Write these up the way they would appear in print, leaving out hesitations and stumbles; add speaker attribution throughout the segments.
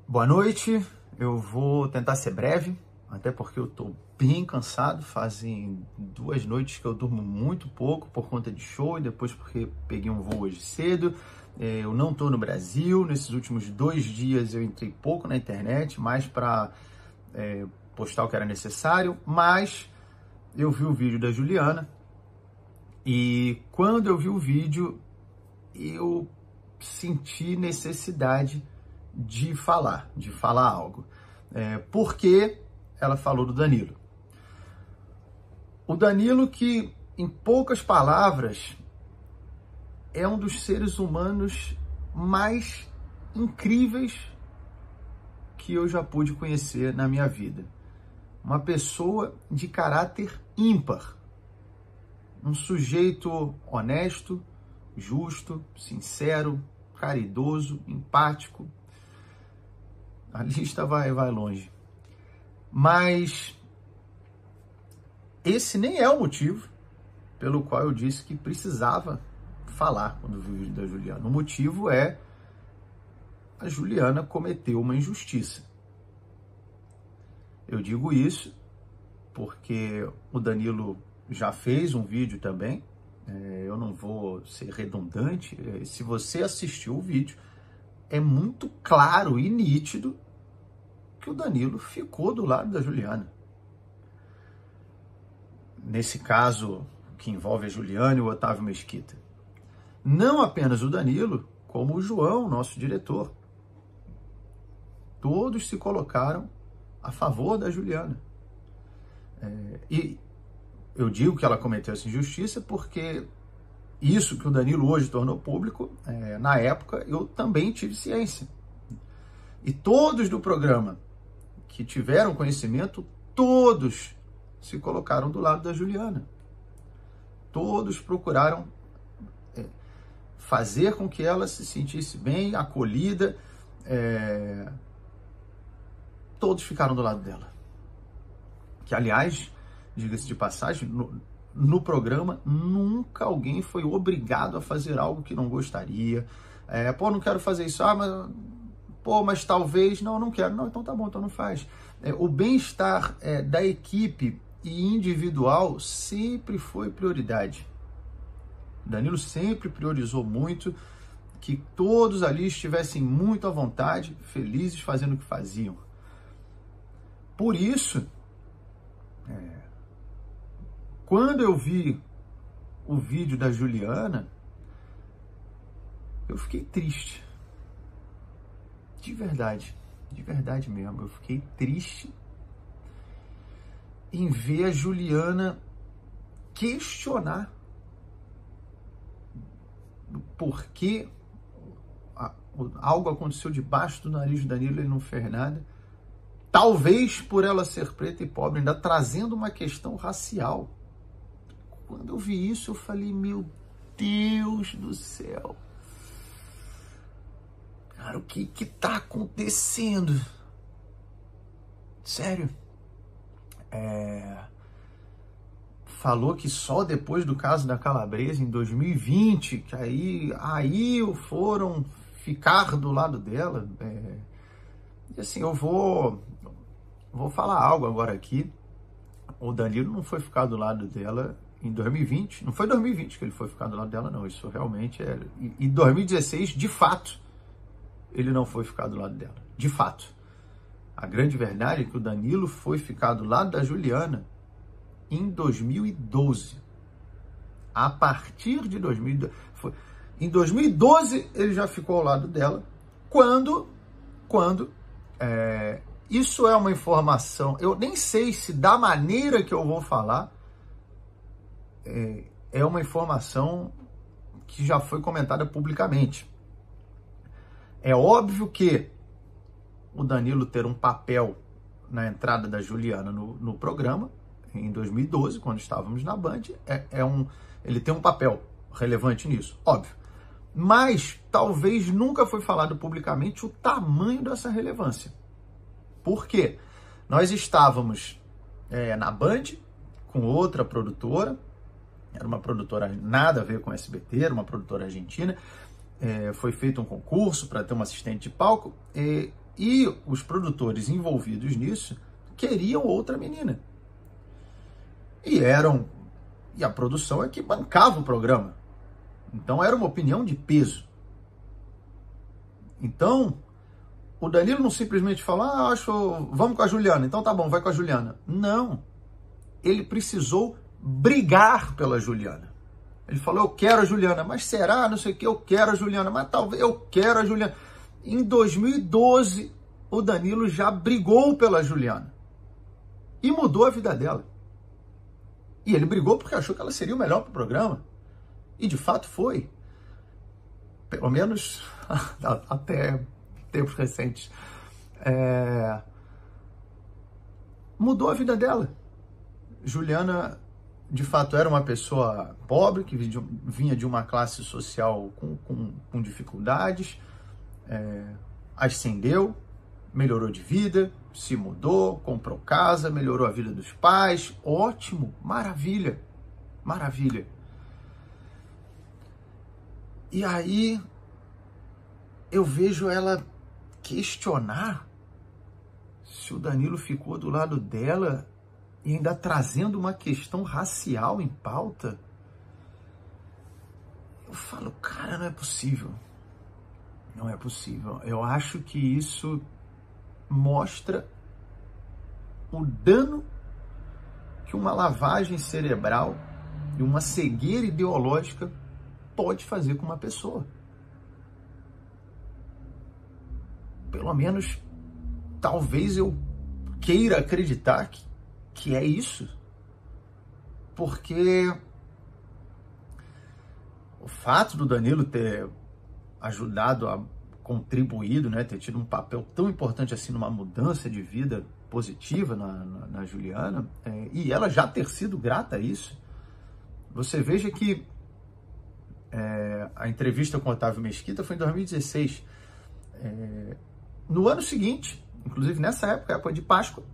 Speaker 1: Boa noite, eu vou tentar ser breve, até porque eu tô bem cansado, fazem 2 noites que eu durmo muito pouco por conta de show e depois porque peguei um voo hoje cedo. Eu não tô no Brasil, nesses últimos 2 dias eu entrei pouco na internet, mais para postar o que era necessário, mas eu vi o vídeo da Juliana e quando eu vi o vídeo eu senti necessidade de falar algo. Porque ela falou do Danilo. O Danilo que, em poucas palavras, é um dos seres humanos mais incríveis que eu já pude conhecer na minha vida. Uma pessoa de caráter ímpar. Um sujeito honesto, justo, sincero, caridoso, empático. A lista vai longe. Mas esse nem é o motivo pelo qual eu disse que precisava falar quando vi o vídeo da Juliana. O motivo é a Juliana cometeu uma injustiça. Eu digo isso porque o Danilo já fez um vídeo também. Eu não vou ser redundante. Se você assistiu o vídeo, é muito claro e nítido que o Danilo ficou do lado da Juliana. Nesse caso, que envolve a Juliana e o Otávio Mesquita. Não apenas o Danilo, como o João, nosso diretor. Todos se colocaram a favor da Juliana. E eu digo que ela cometeu essa injustiça porque isso que o Danilo hoje tornou público, na época eu também tive ciência. E todos do programa que tiveram conhecimento, todos se colocaram do lado da Juliana. Todos procuraram fazer com que ela se sentisse bem, acolhida. Todos ficaram do lado dela. Que, aliás, diga-se de passagem, no programa nunca alguém foi obrigado a fazer algo que não gostaria. Não quero fazer isso. Mas talvez, não quero. Não, então tá bom, então não faz. O bem-estar da equipe e individual sempre foi prioridade. Danilo sempre priorizou muito que todos ali estivessem muito à vontade, felizes fazendo o que faziam. Por isso, quando eu vi o vídeo da Juliana, eu fiquei triste. De verdade mesmo, eu fiquei triste em ver a Juliana questionar por que algo aconteceu debaixo do nariz do Danilo e ele não fez nada. Talvez por ela ser preta e pobre, ainda trazendo uma questão racial. Quando eu vi isso, eu falei, meu Deus do céu. Cara, o que tá acontecendo? Sério. Falou que só depois do caso da Calabresa, em 2020, que aí foram ficar do lado dela. E assim, eu vou falar algo agora aqui. O Danilo não foi ficar do lado dela em 2020. Não foi em 2020 que ele foi ficar do lado dela, não. Isso realmente era. Em 2016, de fato, ele não foi ficar do lado dela. De fato. A grande verdade é que o Danilo foi ficar do lado da Juliana em 2012. A partir de 2012. Em 2012, ele já ficou ao lado dela. Quando isso é uma informação, eu nem sei se da maneira que eu vou falar, é uma informação que já foi comentada publicamente. É óbvio que o Danilo ter um papel na entrada da Juliana no programa, em 2012, quando estávamos na Band, ele tem um papel relevante nisso, óbvio. Mas talvez nunca foi falado publicamente o tamanho dessa relevância. Por quê? Nós estávamos na Band com outra produtora, era uma produtora nada a ver com SBT, era uma produtora argentina. Foi feito um concurso para ter uma assistente de palco. E os produtores envolvidos nisso queriam outra menina. E a produção é que bancava o programa. Então era uma opinião de peso. Então, o Danilo não simplesmente falou, vamos com a Juliana, então tá bom, vai com a Juliana. Não. Ele precisou brigar pela Juliana. Ele falou, eu quero a Juliana, mas será? Não sei o que, eu quero a Juliana, mas talvez eu quero a Juliana. Em 2012, o Danilo já brigou pela Juliana e mudou a vida dela. E ele brigou porque achou que ela seria o melhor para o programa. E de fato foi. Pelo menos até tempos recentes. Mudou a vida dela. Juliana, de fato, era uma pessoa pobre, que vinha de uma classe social com dificuldades, ascendeu, melhorou de vida, se mudou, comprou casa, melhorou a vida dos pais, ótimo, maravilha, maravilha. E aí eu vejo ela questionar se o Danilo ficou do lado dela e ainda trazendo uma questão racial em pauta. Eu falo, cara, não é possível. Não é possível. Eu acho que isso mostra o dano que uma lavagem cerebral e uma cegueira ideológica pode fazer com uma pessoa. Pelo menos, talvez eu queira acreditar que é isso. Porque o fato do Danilo ter ajudado, contribuído, né, ter tido um papel tão importante assim numa mudança de vida positiva na Juliana, e ela já ter sido grata a isso. Você veja que a entrevista com o Otávio Mesquita foi em 2016. No ano seguinte, inclusive nessa época de Páscoa,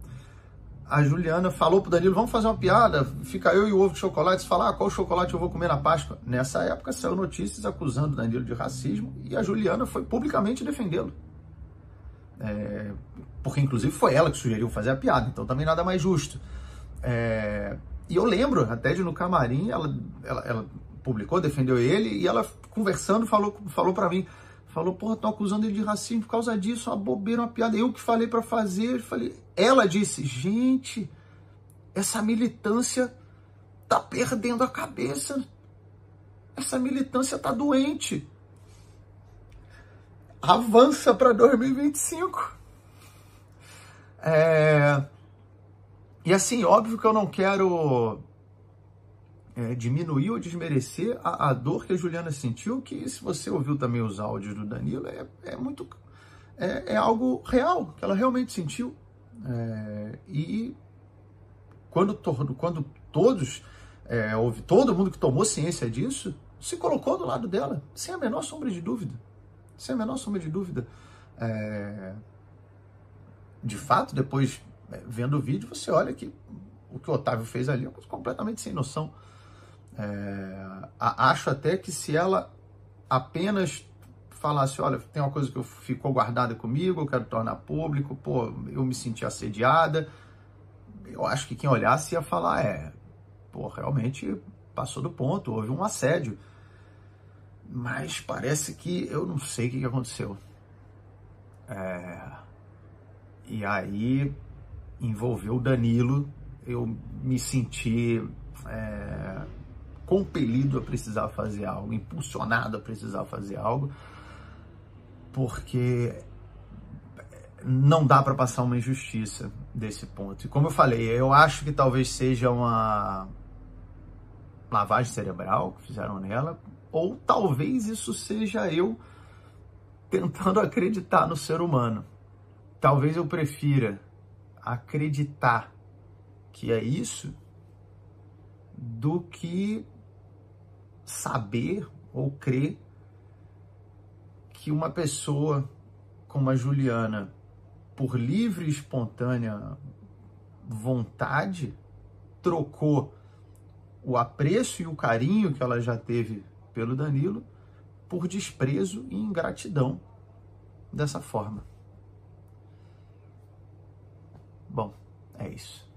Speaker 1: a Juliana falou pro Danilo, vamos fazer uma piada, fica eu e o ovo de chocolate, falar qual chocolate eu vou comer na Páscoa. Nessa época saiu notícias acusando o Danilo de racismo e a Juliana foi publicamente defendê-lo. Porque inclusive foi ela que sugeriu fazer a piada, então também nada mais justo. E eu lembro até de no camarim, ela publicou, defendeu ele, e ela conversando falou para mim, falou, porra, estão acusando ele de racismo por causa disso, uma bobeira, uma piada. Eu que falei para fazer, ela disse, gente, essa militância tá perdendo a cabeça. Essa militância tá doente. Avança para 2025. E assim, óbvio que eu não quero diminuir ou desmerecer a dor que a Juliana sentiu, que se você ouviu também os áudios do Danilo, é algo real, que ela realmente sentiu. E quando todos, houve todo mundo que tomou ciência disso, se colocou do lado dela, sem a menor sombra de dúvida. Sem a menor sombra de dúvida. De fato, depois, vendo o vídeo, você olha que o que o Otávio fez ali é uma coisa completamente sem noção. Acho até que se ela apenas falasse, olha, tem uma coisa que ficou guardada comigo, eu quero tornar público, pô, eu me senti assediada, eu acho que quem olhasse ia falar, pô, realmente passou do ponto, houve um assédio. Mas parece que eu não sei o que aconteceu. E aí envolveu o Danilo, eu me senti compelido a precisar fazer algo, impulsionado a precisar fazer algo, porque não dá para passar uma injustiça desse ponto. E como eu falei, eu acho que talvez seja uma lavagem cerebral que fizeram nela, ou talvez isso seja eu tentando acreditar no ser humano. Talvez eu prefira acreditar que é isso do que saber ou crer que uma pessoa como a Juliana, por livre e espontânea vontade, trocou o apreço e o carinho que ela já teve pelo Danilo por desprezo e ingratidão dessa forma. Bom, é isso.